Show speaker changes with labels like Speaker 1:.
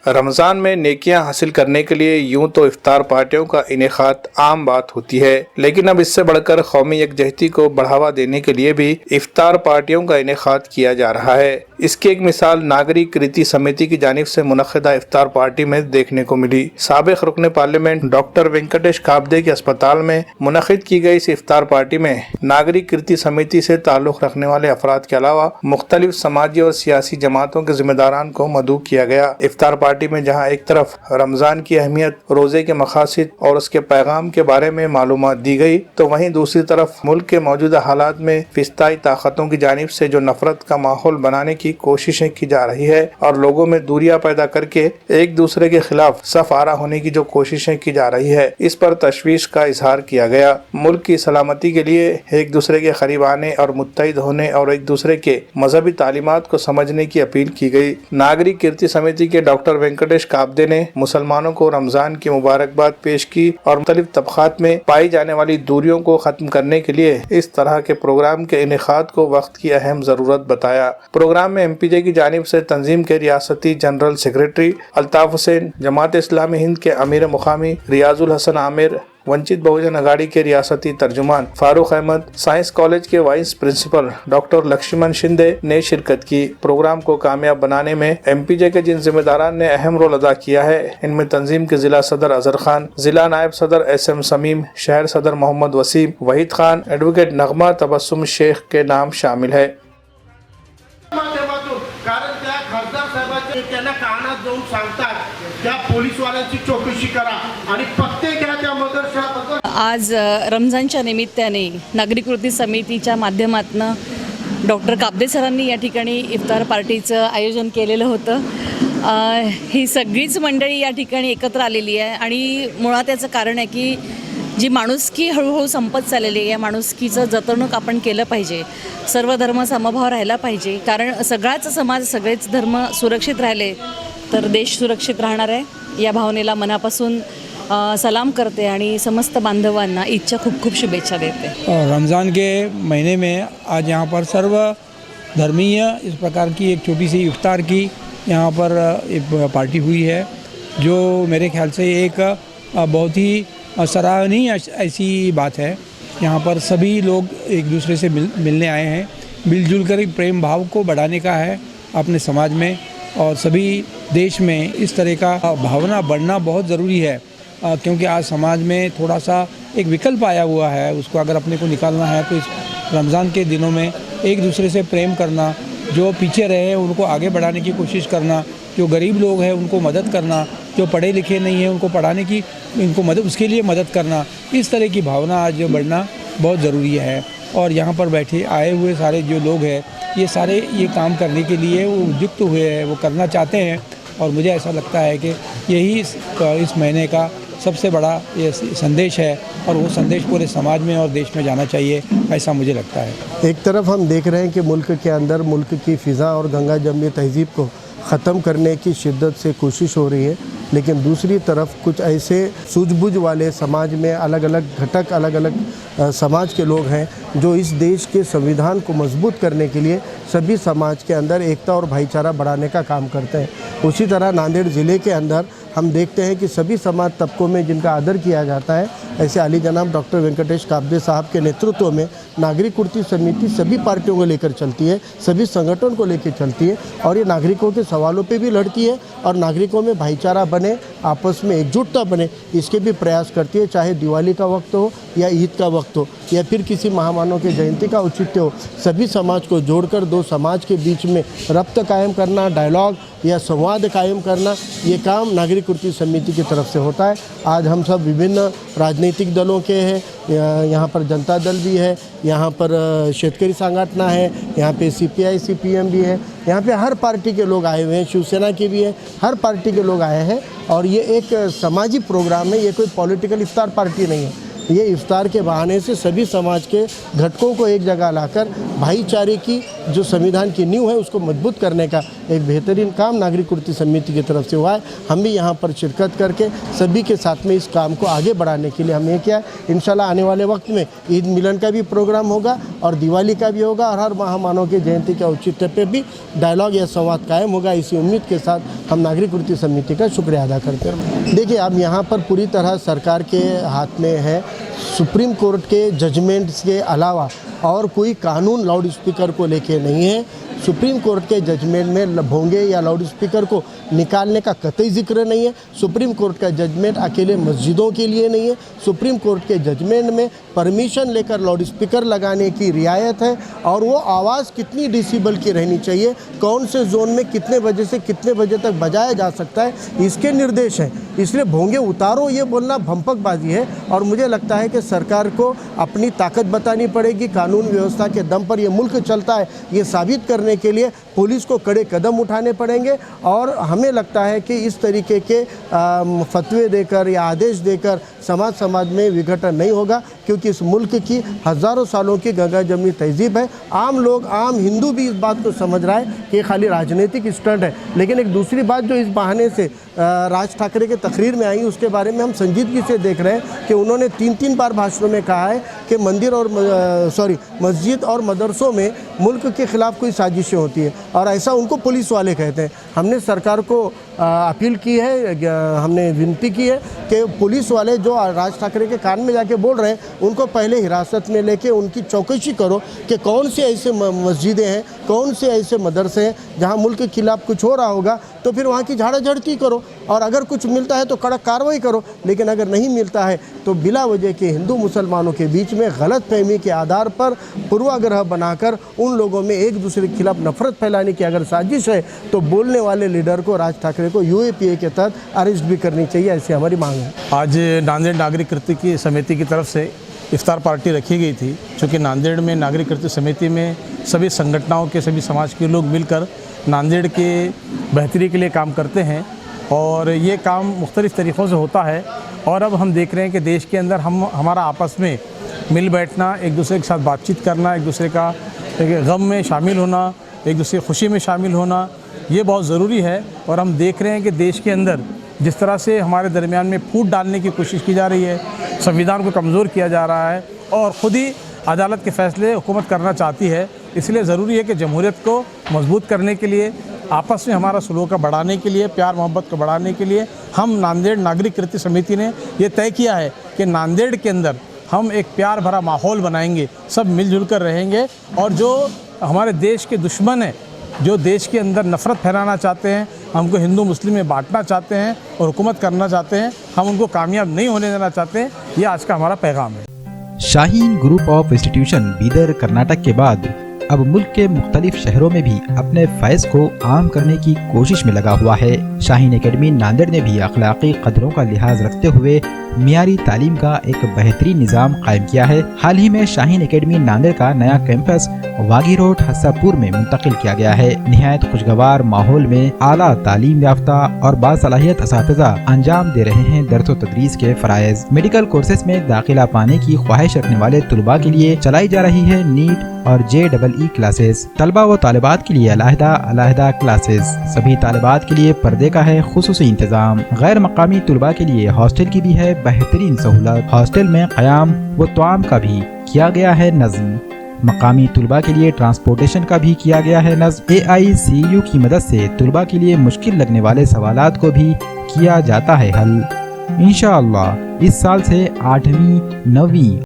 Speaker 1: रमज़ान में नेकियां हासिल करने के लिए यूं तो इफ्तार पार्टियों का इनेकाद आम बात होती है, लेकिन अब इससे बढ़कर कौमी यकजहती को बढ़ावा देने के लिए भी इफ्तार पार्टियों का इनेकाद किया जा रहा है। इसकी एक मिसाल नागरिक कृति समिति की जानिब से मुनक्किदा इफ्तार पार्टी में देखने को मिली। साबिक रुकने पार्लियामेंट डॉक्टर वेंकटेश काब्दे के अस्पताल में मुनक्किद की गई इस इफ्तार पार्टी में नागरिक कृति समिति से ताल्लुक़ रखने वाले अफराद के अलावा मुख्तलिफ समाजी और सियासी जमातों के जिम्मेदारान को मदऊ किया गया। इफ्तार पार्टी में जहां एक तरफ रमज़ान की अहमियत, रोज़े के मकासद और उसके पैगाम के बारे में मालूमात दी गई, तो वहीं दूसरी तरफ मुल्क के मौजूदा हालात में फिस्ताई ताकतों की जानिब से जो नफरत का माहौल बनाने की कोशिशें की जा रही है और लोगों में दूरियां पैदा करके एक दूसरे के खिलाफ सफ आरा होने की जो कोशिशें की जा रही है, इस पर तशवीश का इजहार किया गया। मुल्क की सलामती के लिए एक दूसरे के करीब आने और मुत्तहिद होने और एक दूसरे के मजहबी तालीमात को समझने की अपील की गई। नागरिक कीर्ति समिति के डॉक्टर वेंकटेश काब्दे ने मुसलमानों को रमजान की मुबारकबाद पेश की और मुख्तलिफ तबकात में पाई जाने वाली दूरियों को खत्म करने के लिए इस तरह के प्रोग्राम के इनेकाद को वक्त की अहम जरूरत बताया। प्रोग्राम में MPJ की जानिब से तंजीम के रियासती जनरल सेक्रेटरी अल्ताफ हुसैन, जमात इस्लामी हिंद के अमीर मुकामी रियाजुल हसन आमिर, वंचित बहुजन अघाड़ी के रियासती तर्जुमान फारूक अहमद, साइंस कॉलेज के vice principal doctor Laxman Shinde ने शिरकत की। प्रोग्राम को कामयाब बनाने में MPJ के जिन जिम्मेदारान ने अहम रोल अदा किया है, इनमें तंजीम के जिला सदर अजहर खान, जिला नायब सदर SM समीम, शहर सदर मोहम्मद वसीम, वहीद खान, एडवोकेट नगमा तबस्सुम शेख के नाम शामिल है।
Speaker 2: कारण त्या खासदार साहेबांचे त्यांना कानात जाऊन सांगतात त्या पोलीसवाल्यांची चौकशी करा आणि पत्ते घ्या त्या मदरशाबद्दल।
Speaker 3: आज रमजानच्या निमित्ताने नागरिक कृती समितीच्या माध्यमातून डॉक्टर काब्दे सरांनी या ठिकाणी इफ्तार पार्टीचं आयोजन केलेलं होतं। ही सगळीच मंडळी या ठिकाणी एकत्र आलेली आहे आणि मुळात याचं कारण आहे की जी माणुसकी हळूहळू संपत चाललेली आहे, या माणुसकीचं जतवणूक आपण केलं पाहिजे। सर्व धर्म समभाव राहिला पाहिजे, कारण सगळाच समाज, सगळेच धर्म सुरक्षित राहिले तर देश सुरक्षित राहणार आहे। या भावनेला मनापासून सलाम करते आणि समस्त बांधवांना ईदच्या खूप खूप शुभेच्छा देते।
Speaker 4: रमज़ान के महीने में आज यहाँ पर सर्व धर्मीय इस प्रकार की एक छोटी सी इफ्तार की यहाँ पर एक पार्टी हुई है, जो मेरे ख्याल से एक बहुत ही सराहनीय ऐसी बात है। यहाँ पर सभी लोग एक दूसरे से मिलने आए हैं, मिलजुल कर प्रेम भाव को बढ़ाने का है अपने समाज में, और सभी देश में इस तरह का भावना बढ़ना बहुत ज़रूरी है, क्योंकि आज समाज में थोड़ा सा एक विकल्प आया हुआ है, उसको अगर अपने को निकालना है तो इस रमज़ान के दिनों में एक दूसरे से प्रेम करना, जो पीछे रहे हैं उनको आगे बढ़ाने की कोशिश करना, जो गरीब लोग हैं उनको मदद करना, जो पढ़े लिखे नहीं हैं उनको पढ़ाने की, इनको मदद, उसके लिए मदद करना, इस तरह की भावना आज बढ़ना बहुत ज़रूरी है। और यहाँ पर बैठे आए हुए सारे जो लोग हैं, ये सारे ये काम करने के लिए वो उद्युक्त हुए हैं, वो करना चाहते हैं, और मुझे ऐसा लगता है कि यही इस महीने का सबसे बड़ा ये संदेश है, और वो संदेश पूरे समाज में और देश में जाना चाहिए, ऐसा मुझे लगता है।
Speaker 2: एक तरफ हम देख रहे हैं कि मुल्क के अंदर मुल्क की फ़िज़ा और गंगा जमनी तहज़ीब को ख़त्म करने की शिद्दत से कोशिश हो रही है, लेकिन दूसरी तरफ कुछ ऐसे सूझबूझ वाले समाज में अलग अलग घटक, अलग अलग समाज के लोग हैं जो इस देश के संविधान को मजबूत करने के लिए सभी समाज के अंदर एकता और भाईचारा बढ़ाने का काम करते हैं। उसी तरह नांदेड़ ज़िले के अंदर हम देखते हैं कि सभी समाज तबकों में जिनका आदर किया जाता है, ऐसे आली जनाब डॉक्टर वेंकटेश काब्दे साहब के नेतृत्व में नागरिक कृति समिति सभी पार्टियों को लेकर चलती है, सभी संगठन को लेकर चलती है, और ये नागरिकों के सवालों पे भी लड़ती है और नागरिकों में भाईचारा बने, आपस में एकजुटता बने, इसके भी प्रयास करती है। चाहे दिवाली का वक्त हो या ईद का वक्त हो या फिर किसी महामानव के जयंती का औचित्य हो, सभी समाज को जोड़कर दो समाज के बीच में रब्त कायम करना, डायलॉग या संवाद कायम करना, ये काम नागरिक कृति समिति की तरफ से होता है। आज हम सब विभिन्न राजनीतिक दलों के हैं, यहाँ पर जनता दल भी है, यहाँ पर शेतकरी संगठन है, यहाँ पे CPI CPM भी है, यहाँ पे हर पार्टी के लोग आए हुए हैं, शिवसेना के भी है, हर पार्टी के लोग आए हैं, और ये एक समाजी प्रोग्राम है, ये कोई पॉलिटिकल इफ्तार पार्टी नहीं है। ये इफ्तार के बहाने से सभी समाज के घटकों को एक जगह लाकर भाईचारे की जो संविधान की नींव है उसको मजबूत करने का एक बेहतरीन काम नागरिक कुर्ती समिति की तरफ से हुआ है। हम भी यहाँ पर शिरकत करके सभी के साथ में इस काम को आगे बढ़ाने के लिए हमने किया है। इंशाल्लाह आने वाले वक्त में ईद मिलन का भी प्रोग्राम होगा और दिवाली का भी होगा और हर महामानव की जयंती के औचित्य पे भी डायलॉग या संवाद कायम होगा। इसी उम्मीद के साथ हम नागरिक कुर्ती समिति का शुक्रिया अदा करते हैं। देखिए, अब यहाँ पर पूरी तरह सरकार के हाथ में है। सुप्रीम कोर्ट के जजमेंट्स के अलावा और कोई कानून लाउड स्पीकर को लेके नहीं है। सुप्रीम कोर्ट के जजमेंट में भोंगे या लाउड स्पीकर को निकालने का कतई जिक्र नहीं है। सुप्रीम कोर्ट का जजमेंट अकेले मस्जिदों के लिए नहीं है। सुप्रीम कोर्ट के जजमेंट में परमिशन लेकर लाउड स्पीकर लगाने की रियायत है और वो आवाज़ कितनी डेसिबल की रहनी चाहिए, कौन से जोन में कितने बजे से कितने बजे तक बजाया जा सकता है, इसके निर्देश हैं। इसलिए भोंगे उतारो ये बोलना भंपकबाजी है और मुझे लगता है कि सरकार को अपनी ताकत बतानी पड़ेगी। कानून व्यवस्था के दम पर ये मुल्क चलता है, ये साबित करने के लिए पुलिस को कड़े कदम उठाने पड़ेंगे। और हमें लगता है कि इस तरीके के फतवे देकर या आदेश देकर समाज में विघटन नहीं होगा, क्योंकि इस मुल्क की हज़ारों सालों की गंगा जमनी तहजीब है। आम लोग, आम हिंदू भी इस बात को समझ रहा है कि खाली राजनीतिक स्टंट है। लेकिन एक दूसरी बात जो इस बहाने से राज ठाकरे के तकरीर में आई, उसके बारे में हम संजीदगी से देख रहे हैं कि उन्होंने 3 बार भाषणों में कहा है कि मस्जिद और मदरसों में मुल्क के ख़िलाफ़ कोई साजिशें होती है और ऐसा उनको पुलिस वाले कहते हैं। हमने सरकार को अपील की है, हमने विनती की है कि पुलिस वाले जो राज ठाकरे के कान में जाके बोल रहे हैं उनको पहले हिरासत में लेके उनकी चौकसी करो कि कौन से ऐसे मस्जिदें हैं, कौन से ऐसे मदरसे हैं जहां मुल्क के खिलाफ कुछ हो रहा होगा, तो फिर वहां की झाड़ाझड़ती करो और अगर कुछ मिलता है तो कड़क कार्रवाई करो। लेकिन अगर नहीं मिलता है तो बिला वजह के हिंदू मुसलमानों के बीच में गलत फहमी के आधार पर पूर्वाग्रह बनाकर उन लोगों में एक दूसरे के खिलाफ नफरत फैलाने की अगर साजिश है तो बोलने वाले लीडर को, राज ठाकरे को, UAPA के तहत अरेस्ट भी करनी चाहिए, ऐसी हमारी मांग है।
Speaker 5: आज नांदेड़ नागरिक कृत्य की समिति की तरफ से इफ्तार पार्टी रखी गई थी, चूँकि नांदेड़ में नागरिक कृत्य समिति में सभी संगठनों के, सभी समाज के लोग मिलकर नांदेड़ के बेहतरी के लिए काम करते हैं और ये काम मुख्तलिफ़ तरीक़ों से होता है। और अब हम देख रहे हैं कि देश के अंदर हमारा आपस में मिल बैठना, एक दूसरे के साथ बातचीत करना, एक दूसरे का गम में शामिल होना, एक दूसरे की खुशी में शामिल होना, ये बहुत ज़रूरी है। और हम देख रहे हैं कि देश के अंदर जिस तरह से हमारे दरमियान में फूट डालने की कोशिश की जा रही है, संविधान को कमज़ोर किया जा रहा है और ख़ुद ही अदालत के फ़ैसले हुकूमत करना चाहती है। इसलिए ज़रूरी है कि जमहूरियत को मजबूत करने के लिए, आपस में हमारा सलूक का बढ़ाने के लिए, प्यार मोहब्बत को बढ़ाने के लिए हम नांदेड़ नागरिक कृत्य समिति ने ये तय किया है कि नांदेड़ के अंदर हम एक प्यार भरा माहौल बनाएंगे, सब मिलजुल कर रहेंगे और जो हमारे देश के दुश्मन हैं, जो देश के अंदर नफ़रत फैलाना चाहते हैं, हमको हिंदू मुस्लिम में बांटना चाहते हैं और हुकूमत करना चाहते हैं, हम उनको कामयाब नहीं होने देना चाहते हैं। ये आज का हमारा पैगाम है।
Speaker 6: Shaheen group of institution Bidar Karnataka के बाद अब मुल्क के मुख्तलिफ शहरों में भी अपने फैज़ को आम करने की कोशिश में लगा हुआ है। शाहीन एकेडमी नांदेड़ ने भी अखलाकी कदरों का लिहाज रखते हुए मियारी तालीम का एक बेहतरीन निज़ाम कायम किया है। हाल ही में शाहीन एकेडमी नांदेड़ का नया कैंपस वागी रोड हस्सापुर में मुंतकिल किया गया है। निहायत खुशगवार माहौल में आला तालीम याफ्ता और बासलाहियत असातिज़ा अंजाम दे रहे हैं दर्स व तदरीस के फ़राइज़। मेडिकल कोर्सेज में दाखिला पाने की ख्वाहिश रखने वाले तुलबा के लिए चलाई जा रही है नीट और JEE क्लासेस। तलबा व तालिबात के लिए अलहदा क्लासेस। सभी तालिबात के लिए पर्दे का है खुसूसी इंतजाम। गैर मकामी तुलबा के लिए हॉस्टल की भी है बेहतरीन सहूलत। हॉस्टल में क़याम व तआम का भी किया गया है नज़्म। मकामी तुलबा के लिए ट्रांसपोर्टेशन का भी किया गया है नज़्म। AICU की मदद से तुलबा के लिए मुश्किल लगने वाले सवालात को भी किया जाता है हल। इंशाअल्लाह इस साल से 8वीं 9वीं